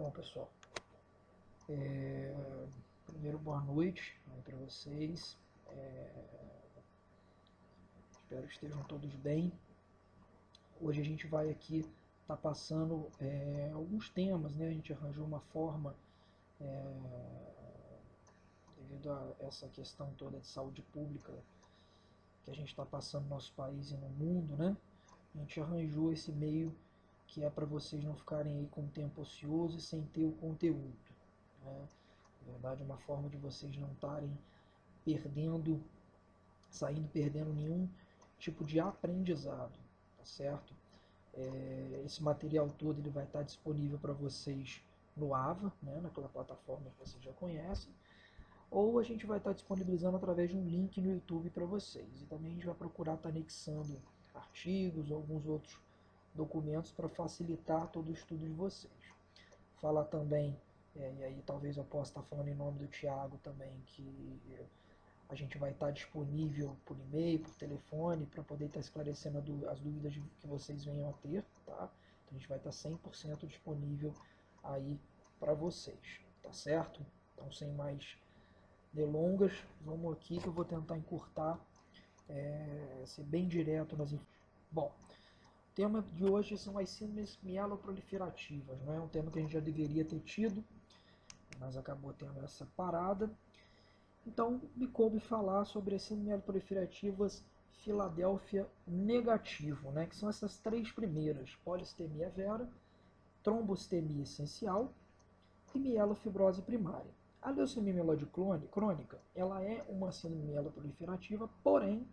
Bom, pessoal, primeiro boa noite para vocês. Espero que estejam todos bem. Hoje a gente vai aqui estar passando alguns temas, né? A gente arranjou uma forma, devido a essa questão toda de saúde pública que a gente está passando no nosso país e no mundo, né? A gente arranjou esse meio que é para vocês não ficarem aí com o tempo ocioso e sem ter o conteúdo, né? Na verdade, é uma forma de vocês não estarem perdendo nenhum tipo de aprendizado, tá certo? Esse material todo ele vai estar disponível para vocês no AVA, né, naquela plataforma que vocês já conhecem, ou a gente vai estar disponibilizando através de um link no YouTube para vocês. E também a gente vai procurar estar anexando artigos ou alguns outros documentos para facilitar todo o estudo de vocês. Falar também, e aí talvez eu possa estar falando em nome do Thiago também, que a gente vai estar disponível por e-mail, por telefone, para poder estar esclarecendo as dúvidas que vocês venham a ter, tá? Então a gente vai estar 100% disponível aí para vocês, tá certo? Então sem mais delongas, vamos aqui que eu vou tentar encurtar, ser bem direto nas informações. Bom, o tema de hoje são as síndromes mieloproliferativas, não é um tema que a gente já deveria ter tido, mas acabou tendo essa parada. Então, me coube falar sobre as síndromes mieloproliferativas Filadélfia negativo, né, que são essas três primeiras: polistemia vera, trombostemia essencial e mielofibrose primária. A leucemia mieloide crônica, ela é uma síndrome mieloproliferativa, porém,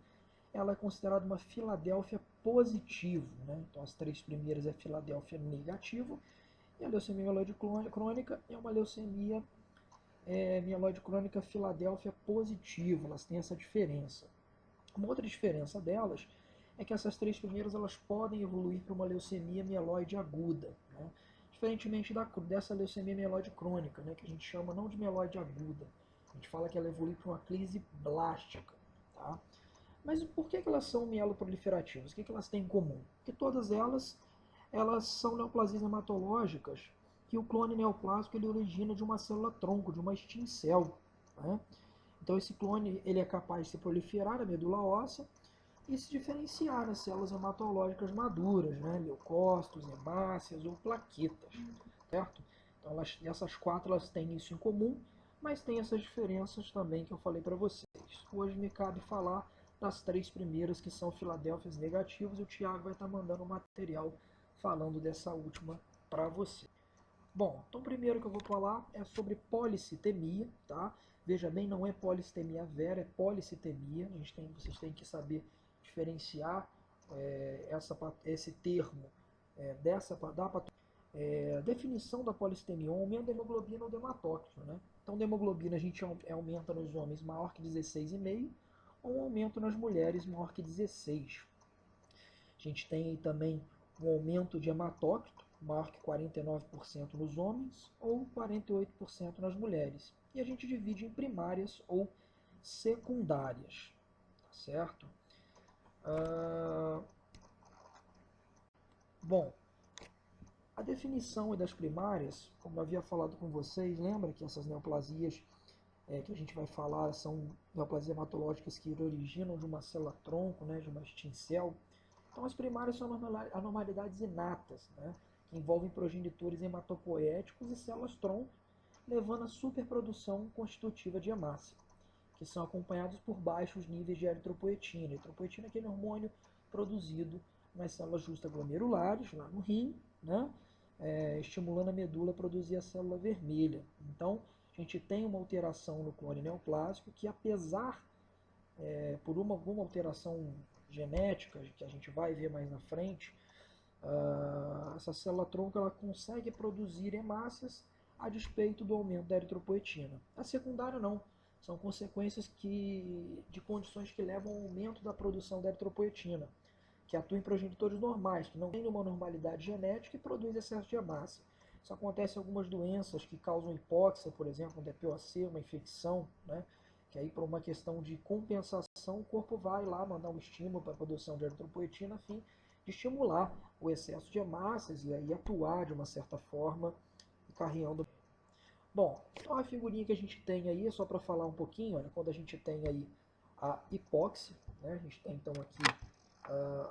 ela é considerada uma Filadélfia positivo, né? Então, as três primeiras é Filadélfia negativo, e a leucemia mieloide crônica é uma leucemia mieloide crônica Filadélfia positiva. Elas têm essa diferença. Uma outra diferença delas é que essas três primeiras elas podem evoluir para uma leucemia mieloide aguda, né? Diferentemente dessa leucemia mieloide crônica, né, que a gente chama não de mieloide aguda, a gente fala que ela evolui para uma crise blástica. Tá? Mas por que elas são mieloproliferativas? O que elas têm em comum? Que todas elas são neoplasias hematológicas que o clone neoplásico ele origina de uma célula-tronco, de uma stem cell, né? Então esse clone ele é capaz de se proliferar na medula óssea e se diferenciar nas células hematológicas maduras, né? Leucócitos, hemácias ou plaquetas, certo? Então essas quatro elas têm isso em comum, mas tem essas diferenças também que eu falei para vocês. Hoje me cabe falar das três primeiras, que são Filadélfias negativos, e o Thiago vai estar mandando um material falando dessa última para você. Bom, então o primeiro que eu vou falar é sobre policitemia, tá? Veja bem, não é polistemia vera, é policitemia. Vocês têm que saber diferenciar esse termo da patologia. Definição da polistemia: um aumento da hemoglobina ou do hematócrito, né? Então, da hemoglobina a gente aumenta nos homens maior que 16,5, ou um aumento nas mulheres maior que 16. A gente tem aí também um aumento de hematócrito, maior que 49% nos homens ou 48% nas mulheres. E a gente divide em primárias ou secundárias, tá certo? Bom, a definição das primárias, como eu havia falado com vocês, lembra que essas neoplasias que a gente vai falar são neoplasias hematológicas que originam de uma célula-tronco, né, de uma stem cell. Então, as primárias são anormalidades inatas, né, que envolvem progenitores hematopoéticos e células-tronco, levando à superprodução constitutiva de hemácia, que são acompanhados por baixos níveis de eritropoetina. A eritropoetina é aquele hormônio produzido nas células justaglomerulares, lá no rim, né, estimulando a medula a produzir a célula vermelha. Então, a gente tem uma alteração no clone neoplásico que, apesar por alguma alteração genética, que a gente vai ver mais na frente, essa célula-tronco ela consegue produzir hemácias a despeito do aumento da eritropoetina. A secundária não. São consequências de condições que levam ao aumento da produção da eritropoetina, que atua em progenitores normais, que não têm uma normalidade genética e produz excesso de hemácia. Isso acontece em algumas doenças que causam hipóxia, por exemplo, um DPOC, uma infecção, né? Que aí por uma questão de compensação o corpo vai lá mandar um estímulo para a produção de eritropoetina a fim de estimular o excesso de hemácias e aí atuar de uma certa forma carreando. Bom, então a figurinha que a gente tem aí, é só para falar um pouquinho, olha, quando a gente tem aí a hipóxia, né, a gente tem então aqui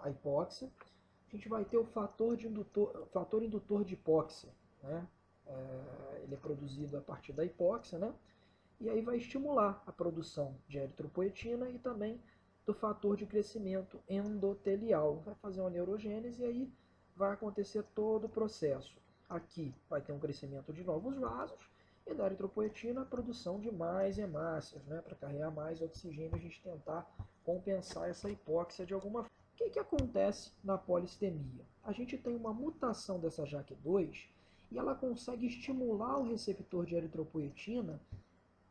a hipóxia, a gente vai ter o fator indutor de hipóxia, né, ele é produzido a partir da hipóxia, né, e aí vai estimular a produção de eritropoetina e também do fator de crescimento endotelial. Vai fazer uma neurogênese e aí vai acontecer todo o processo. Aqui vai ter um crescimento de novos vasos e da eritropoetina a produção de mais hemácias, né, para carregar mais oxigênio e a gente tentar compensar essa hipóxia de alguma forma. O que acontece na polistemia? A gente tem uma mutação dessa JAK2 e ela consegue estimular o receptor de eritropoetina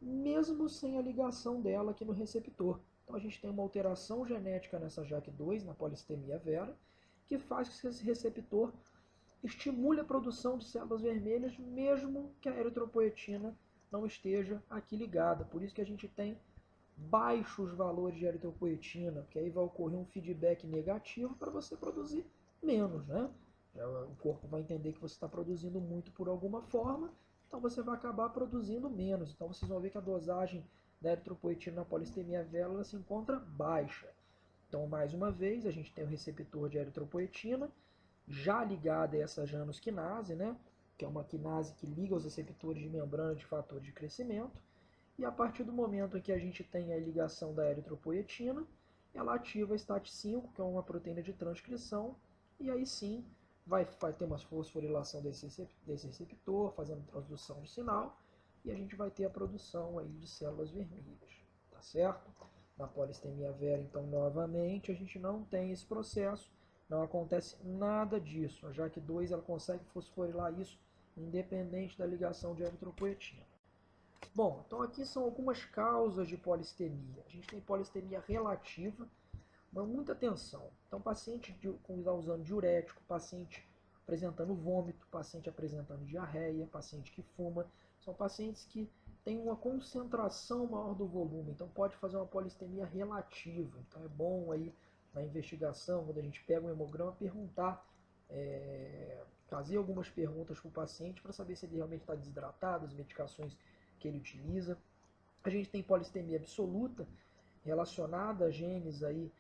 mesmo sem a ligação dela aqui no receptor. Então a gente tem uma alteração genética nessa JAK2, na polistemia vera, que faz com que esse receptor estimule a produção de células vermelhas, mesmo que a eritropoetina não esteja aqui ligada. Por isso que a gente tem baixos valores de eritropoetina, porque aí vai ocorrer um feedback negativo para você produzir menos, né? O corpo vai entender que você está produzindo muito por alguma forma, então você vai acabar produzindo menos. Então vocês vão ver que a dosagem da eritropoetina na polistemia vera se encontra baixa. Então, mais uma vez, a gente tem o receptor de eritropoetina, já ligada a essa janusquinase, né? Que é uma quinase que liga os receptores de membrana de fator de crescimento. E a partir do momento em que a gente tem a ligação da eritropoetina, ela ativa a STAT5, que é uma proteína de transcrição, e aí sim vai ter uma fosforilação desse receptor, fazendo transdução de sinal, e a gente vai ter a produção aí de células vermelhas, tá certo? Na polistemia vera, então, novamente, a gente não tem esse processo, não acontece nada disso. A JAK2 ela consegue fosforilar isso independente da ligação de eritropoetina. Bom, então aqui são algumas causas de polistemia. A gente tem polistemia relativa, mas muita atenção. Então, paciente usando diurético, paciente apresentando vômito, paciente apresentando diarreia, paciente que fuma, são pacientes que têm uma concentração maior do volume, então pode fazer uma polistemia relativa. Então é bom aí na investigação, quando a gente pega um hemograma, perguntar, fazer algumas perguntas para o paciente para saber se ele realmente está desidratado, as medicações que ele utiliza. A gente tem polistemia absoluta relacionada a genes aí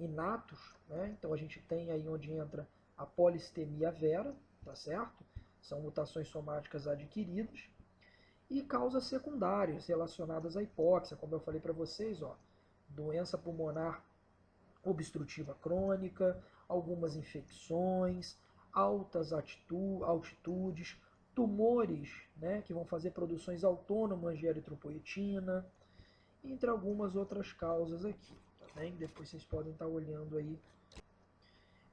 inatos, né? Então a gente tem aí onde entra a polistemia vera, tá certo? São mutações somáticas adquiridas e causas secundárias relacionadas à hipóxia, como eu falei para vocês, ó, doença pulmonar obstrutiva crônica, algumas infecções, altas altitudes, tumores, né, que vão fazer produções autônomas de eritropoetina, entre algumas outras causas aqui, tá bem? Depois vocês podem estar olhando aí.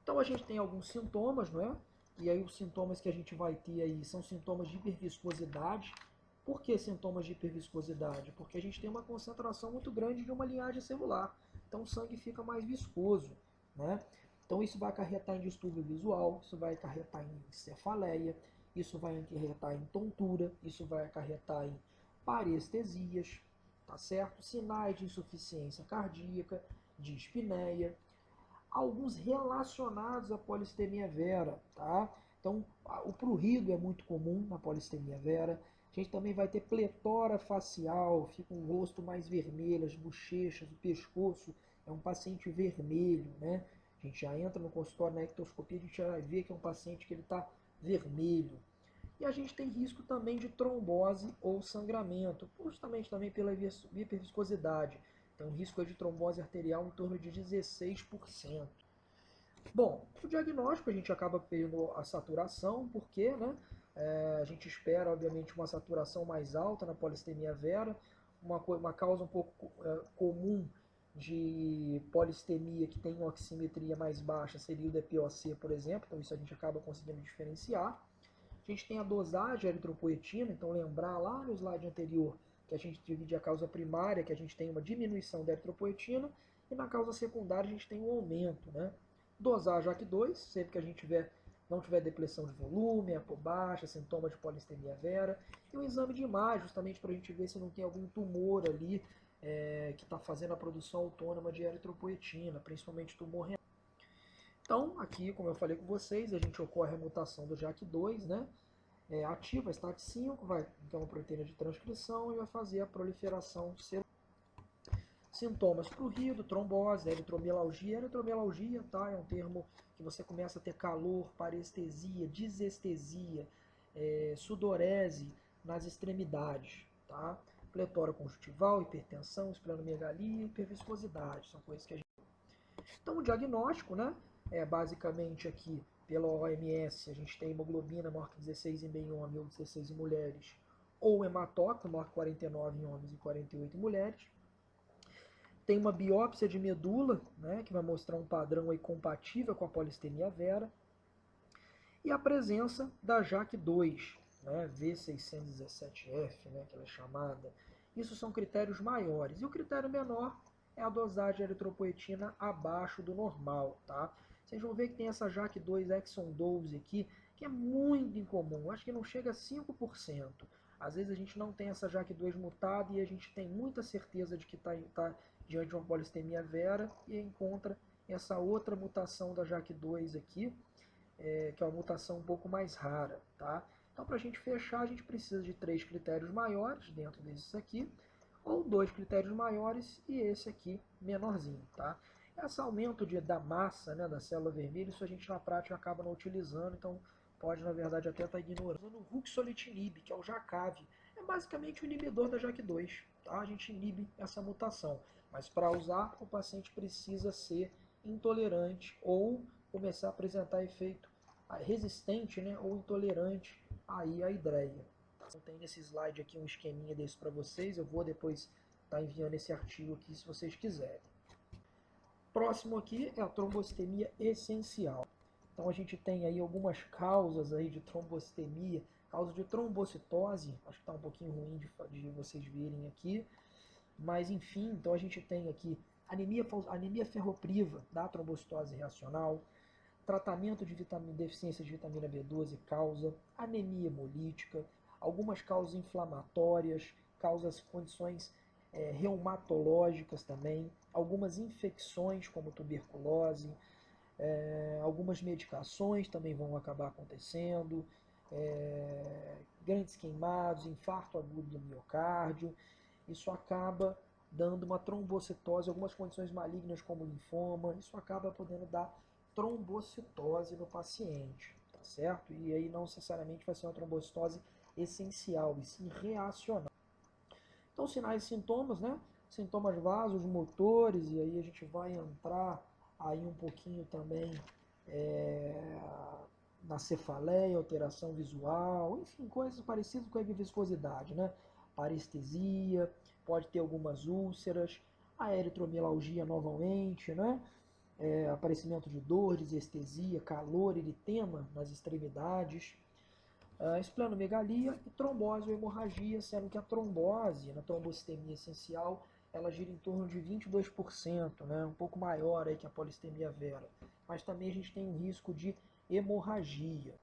Então a gente tem alguns sintomas, não é? E aí os sintomas que a gente vai ter aí são sintomas de hiperviscosidade. Por que sintomas de hiperviscosidade? Porque a gente tem uma concentração muito grande de uma linhagem celular. Então o sangue fica mais viscoso, né? Então isso vai acarretar em distúrbio visual, isso vai acarretar em cefaleia, isso vai acarretar em tontura, isso vai acarretar em parestesias, tá certo? Sinais de insuficiência cardíaca, de espineia, alguns relacionados à polistemia vera, tá? Então, o prurido é muito comum na polistemia vera. A gente também vai ter pletora facial, fica um rosto mais vermelho, as bochechas, o pescoço é um paciente vermelho, né? A gente já entra no consultório na ectoscopia, a gente já vai ver que é um paciente que ele está vermelho. E a gente tem risco também de trombose ou sangramento, justamente também pela hiperviscosidade. Tem um risco de trombose arterial em torno de 16%. Bom, o diagnóstico a gente acaba pegando a saturação, porque né, a gente espera, obviamente, uma saturação mais alta na polistemia vera, uma causa um pouco comum de polistemia que tem uma oximetria mais baixa seria o DPOC, por exemplo, então isso a gente acaba conseguindo diferenciar. A gente tem a dosagem de eritropoetina, então lembrar lá no slide anterior que a gente divide a causa primária, que a gente tem uma diminuição da eritropoetina, e na causa secundária a gente tem um aumento, né? Dosar JAK2, sempre que a gente não tiver depressão de volume, EPO baixa, sintoma de polistemia vera, e um exame de imagem, justamente para a gente ver se não tem algum tumor ali que está fazendo a produção autônoma de eritropoetina, principalmente tumor renal. Então, aqui, como eu falei com vocês, a gente ocorre a mutação do JAK2, né? ativa a STAT5, que é uma proteína de transcrição, e vai fazer a proliferação celular. Sintomas prurido, trombose, eritromialgia. Eritromialgia, tá? É um termo que você começa a ter calor, parestesia, disestesia, sudorese nas extremidades, tá? Pletora conjuntival, hipertensão, esplenomegalia, hiperviscosidade, são coisas que a gente... Então o diagnóstico, né, é basicamente aqui, pela OMS, a gente tem hemoglobina maior que 16 em homem ou 16 em mulheres, ou hematócrito maior que 49 em homens e 48 em mulheres. Tem uma biópsia de medula, né, que vai mostrar um padrão aí compatível com a polistemia vera. E a presença da JAK2, né, V617F, né, que ela é chamada. Isso são critérios maiores. E o critério menor é a dosagem de eritropoetina abaixo do normal. Tá? Vocês vão ver que tem essa JAK2 exon 12 aqui, que é muito incomum. Acho que não chega a 5%. Às vezes a gente não tem essa JAK2 mutada e a gente tem muita certeza de que está diante de uma polistemia vera e encontra essa outra mutação da JAK2 aqui, que é uma mutação um pouco mais rara. Tá? Então, para a gente fechar, a gente precisa de 3 critérios maiores dentro desses aqui, ou 2 critérios maiores e esse aqui menorzinho. Tá? Esse aumento da massa, né, da célula vermelha, isso a gente na prática acaba não utilizando, então pode, na verdade, até estar ignorando. O ruxolitinib, que é o Jakavi, é basicamente o inibidor da JAK2. Tá? A gente inibe essa mutação, mas para usar, o paciente precisa ser intolerante ou começar a apresentar efeito resistente, né, ou intolerante aí à hidreia. Então, tem nesse slide aqui um esqueminha desse para vocês, eu vou depois estar enviando esse artigo aqui se vocês quiserem. Próximo aqui é a trombocitemia essencial. Então a gente tem aí algumas causas aí de trombocitemia, causa de trombocitose, acho que está um pouquinho ruim de vocês verem aqui, mas enfim, então a gente tem aqui anemia ferropriva da trombocitose reacional, tratamento de deficiência de vitamina B12 causa, anemia hemolítica, algumas causas inflamatórias, condições reumatológicas também, algumas infecções como tuberculose, algumas medicações também vão acabar acontecendo, grandes queimados, infarto agudo do miocárdio, isso acaba dando uma trombocitose, algumas condições malignas como linfoma, isso acaba podendo dar trombocitose no paciente, tá certo? E aí não necessariamente vai ser uma trombocitose essencial, e sim reacional. Então, sinais e sintomas, né? Sintomas vasomotores, e aí a gente vai entrar aí um pouquinho também na cefaleia, alteração visual, enfim, coisas parecidas com a viscosidade, né? Parestesia, pode ter algumas úlceras, a eritromialgia novamente, né? Aparecimento de dor, desestesia, calor, eritema nas extremidades, esplenomegalia e trombose ou hemorragia, sendo que a trombose, na trombocitemia essencial, ela gira em torno de 22%, né, um pouco maior aí que a polistemia vera. Mas também a gente tem um risco de hemorragia.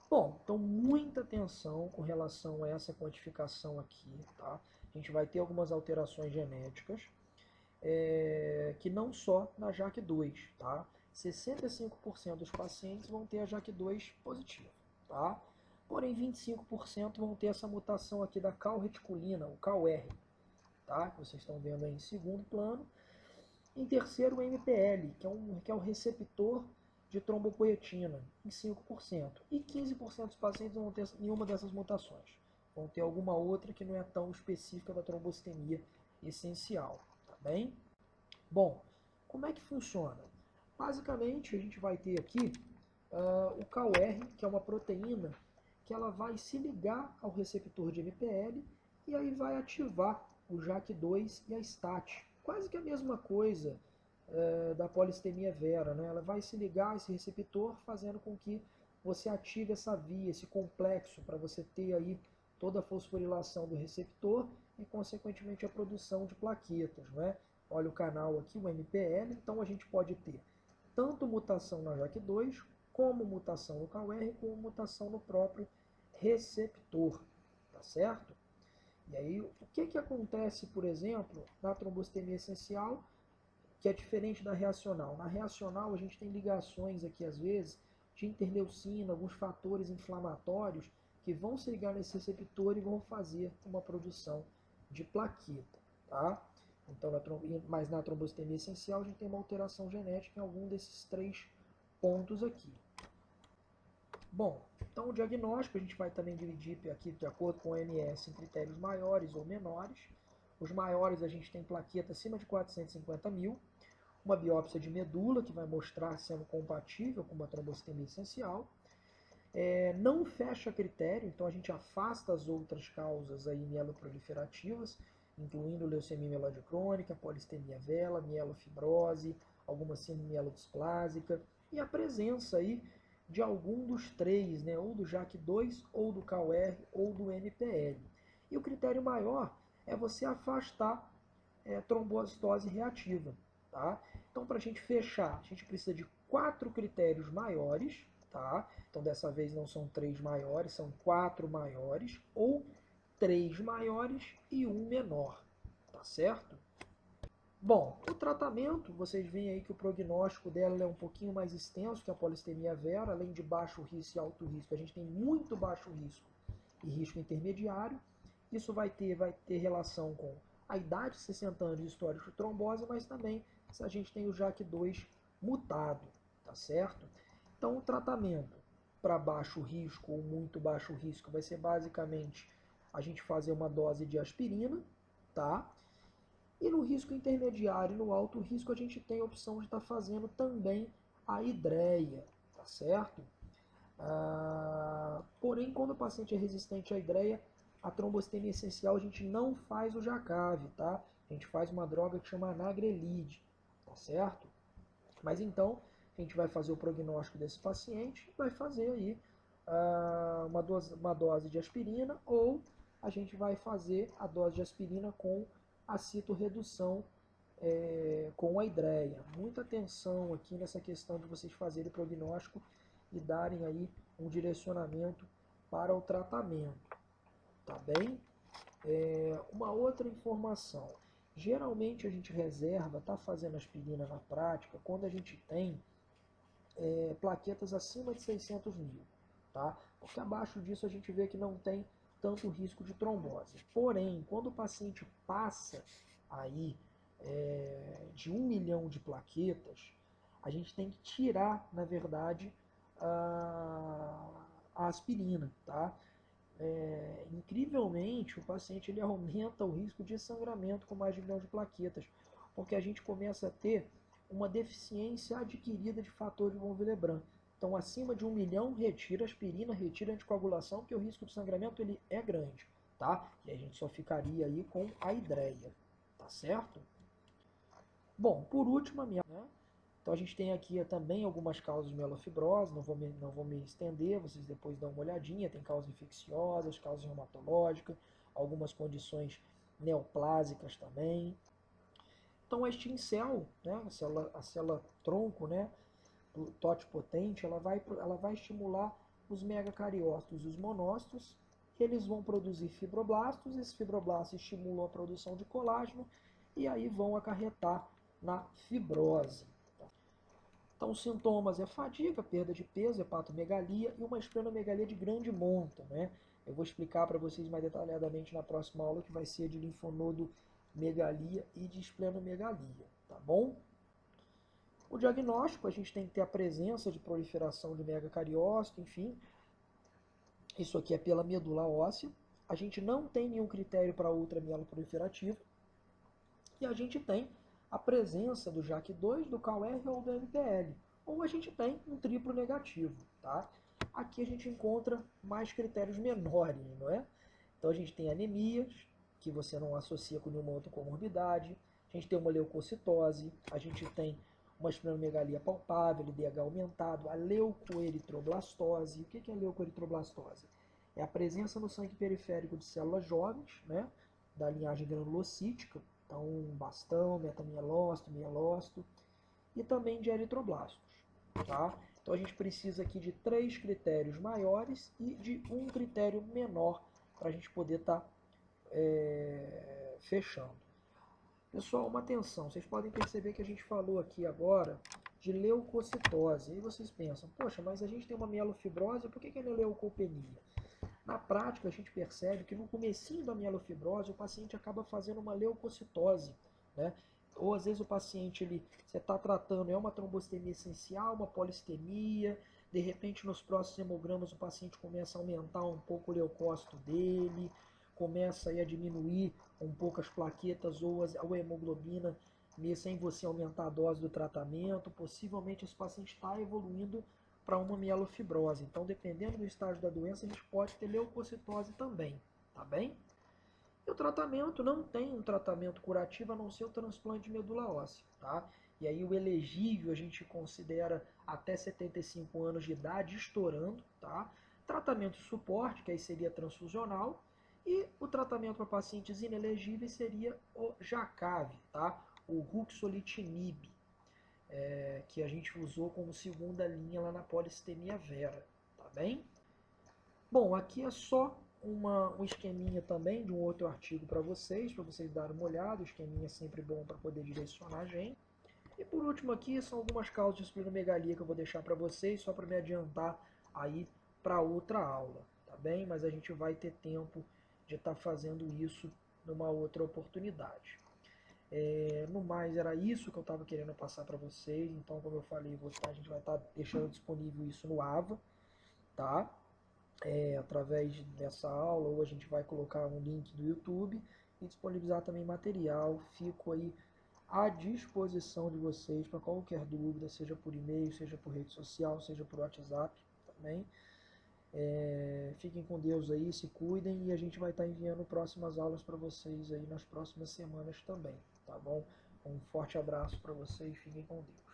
Bom, então muita atenção com relação a essa quantificação aqui, tá? A gente vai ter algumas alterações genéticas, que não só na JAK2, tá? 65% dos pacientes vão ter a JAK2 positiva, tá? Porém, 25% vão ter essa mutação aqui da calreticulina, o CalR, tá? Que vocês estão vendo aí em segundo plano. Em terceiro, o MPL, que é o receptor de trombopoetina, em 5%. E 15% dos pacientes não vão ter nenhuma dessas mutações. Vão ter alguma outra que não é tão específica da trombocitemia essencial, tá bem? Bom, como é que funciona? Basicamente, a gente vai ter aqui o CalR, que é uma proteína que ela vai se ligar ao receptor de MPL e aí vai ativar o JAK2 e a STAT. Quase que a mesma coisa da polistemia vera, né? Ela vai se ligar a esse receptor, fazendo com que você ative essa via, esse complexo, para você ter aí toda a fosforilação do receptor e, consequentemente, a produção de plaquetas, né? Olha o canal aqui, o MPL, então a gente pode ter tanto mutação na JAK2, como mutação no CalR, como mutação no próprio receptor, tá certo? E aí, o que acontece, por exemplo, na trombocitemia essencial, que é diferente da reacional? Na reacional, a gente tem ligações aqui, às vezes, de interleucina, alguns fatores inflamatórios que vão se ligar nesse receptor e vão fazer uma produção de plaqueta, tá? Então, mas na trombocitemia essencial a gente tem uma alteração genética em algum desses 3 pontos aqui. Bom, então o diagnóstico a gente vai também dividir aqui de acordo com o OMS em critérios maiores ou menores. Os maiores a gente tem plaqueta acima de 450 mil, uma biópsia de medula que vai mostrar sendo compatível com uma trombocitemia essencial. Não fecha critério, então a gente afasta as outras causas aí mieloproliferativas, incluindo leucemia mieloide crônica, polistemia vera, mielofibrose, alguma síndrome mielodisplásica e a presença aí de algum dos 3, né, ou do JAK2, ou do KOR, ou do NPL. E o critério maior é você afastar trombocitose reativa. Tá? Então, para a gente fechar, a gente precisa de 4 critérios maiores. Tá? Então, dessa vez não são 3 maiores, são 4 maiores, ou 3 maiores e 1 menor. Tá certo? Bom, o tratamento, vocês veem aí que o prognóstico dela é um pouquinho mais extenso que a polistemia vera, além de baixo risco e alto risco, a gente tem muito baixo risco e risco intermediário. Isso vai ter relação com a idade, 60 anos de histórico de trombose, mas também se a gente tem o JAK2 mutado, tá certo? Então o tratamento para baixo risco ou muito baixo risco vai ser basicamente a gente fazer uma dose de aspirina, tá? E no risco intermediário e no alto risco a gente tem a opção de estar fazendo também a hidreia, tá certo? Porém, quando o paciente é resistente à hidreia, a trombocitemia essencial a gente não faz o Jakavi, tá? A gente faz uma droga que chama anagrelide, tá certo? Mas então, a gente vai fazer o prognóstico desse paciente, vai fazer aí uma dose de aspirina, ou a gente vai fazer a dose de aspirina com a citorredução com a hidreia. Muita atenção aqui nessa questão de vocês fazerem prognóstico e darem aí um direcionamento para o tratamento, tá bem? Uma outra informação, geralmente a gente reserva, tá fazendo aspirina na prática, quando a gente tem plaquetas acima de 600 mil, tá? Porque abaixo disso a gente vê que não tem tanto risco de trombose. Porém, quando o paciente passa aí de 1 milhão de plaquetas, a gente tem que tirar, na verdade, a aspirina, tá? Incrivelmente, o paciente ele aumenta o risco de sangramento com mais de 1 milhão de plaquetas, porque a gente começa a ter uma deficiência adquirida de fator de von Willebrand. Então, acima de 1 milhão, retira aspirina, retira anticoagulação, porque o risco de sangramento ele é grande, tá? E a gente só ficaria aí com a hidreia, tá certo? Bom, por último, né? Então a gente tem aqui também algumas causas de mielofibrose, não vou me estender, vocês depois dão uma olhadinha, tem causas infecciosas, causas reumatológicas, algumas condições neoplásicas também. Então a stem cell, né, a célula tronco, né, totipotente, ela vai estimular os megacariócitos e os monócitos, eles vão produzir fibroblastos, esses fibroblastos estimulam a produção de colágeno e aí vão acarretar na fibrose. Então, os sintomas é fadiga, perda de peso, hepatomegalia e uma esplenomegalia de grande monta, né? Eu vou explicar para vocês mais detalhadamente na próxima aula, que vai ser de linfonodomegalia e de esplenomegalia, tá bom? O diagnóstico, a gente tem que ter a presença de proliferação de megacariócito, enfim. Isso aqui é pela medula óssea. A gente não tem nenhum critério para ultramielografia e a gente tem a presença do JAK2, do KOR ou do NPL. Ou a gente tem um triplo negativo, tá? Aqui a gente encontra mais critérios menores, não é? Então a gente tem anemias, que você não associa com nenhuma outra comorbidade. A gente tem uma leucocitose, a gente tem uma esplenomegalia palpável, LDH aumentado, a leucoeritroblastose. O que é a leucoeritroblastose? É a presença no sangue periférico de células jovens, né, da linhagem granulocítica, então bastão, metamielócito, mielócito, e também de eritroblastos. Tá? Então a gente precisa aqui de 3 critérios maiores e de um critério menor para a gente poder estar fechando. Pessoal, uma atenção, vocês podem perceber que a gente falou aqui agora de leucocitose. E aí vocês pensam, poxa, mas a gente tem uma mielofibrose, por que não é leucopenia? Na prática, a gente percebe que no comecinho da mielofibrose, o paciente acaba fazendo uma leucocitose, né? Ou às vezes o paciente, você está tratando, é uma trombostemia essencial, uma polistemia, de repente nos próximos hemogramas o paciente começa a aumentar um pouco o leucócito dele, começa aí a diminuir um pouco as plaquetas ou a hemoglobina, sem você aumentar a dose do tratamento, possivelmente esse paciente está evoluindo para uma mielofibrose. Então, dependendo do estágio da doença, a gente pode ter leucocitose também, tá bem? E o tratamento não tem um tratamento curativo a não ser o transplante de medula óssea, tá? E aí o elegível a gente considera até 75 anos de idade estourando, tá? Tratamento de suporte, que aí seria transfusional, e o tratamento para pacientes inelegíveis seria o Jacave, tá? O ruxolitinib, que a gente usou como segunda linha lá na polistemia vera, tá bem? Bom, aqui é só um esqueminha também de um outro artigo para vocês darem uma olhada. O esqueminha é sempre bom para poder direcionar a gente. E por último aqui são algumas causas de esplenomegalia que eu vou deixar para vocês, só para me adiantar aí para outra aula, tá bem? Mas a gente vai ter tempo de estar fazendo isso numa outra oportunidade. No mais, era isso que eu estava querendo passar para vocês. Então, como eu falei, a gente vai estar deixando disponível isso no AVA, tá? Através dessa aula, ou a gente vai colocar um link do YouTube e disponibilizar também material. Fico aí à disposição de vocês para qualquer dúvida, seja por e-mail, seja por rede social, seja por WhatsApp também. Fiquem com Deus aí, se cuidem, e a gente vai estar enviando próximas aulas para vocês aí nas próximas semanas também, tá bom? Um forte abraço para vocês, fiquem com Deus.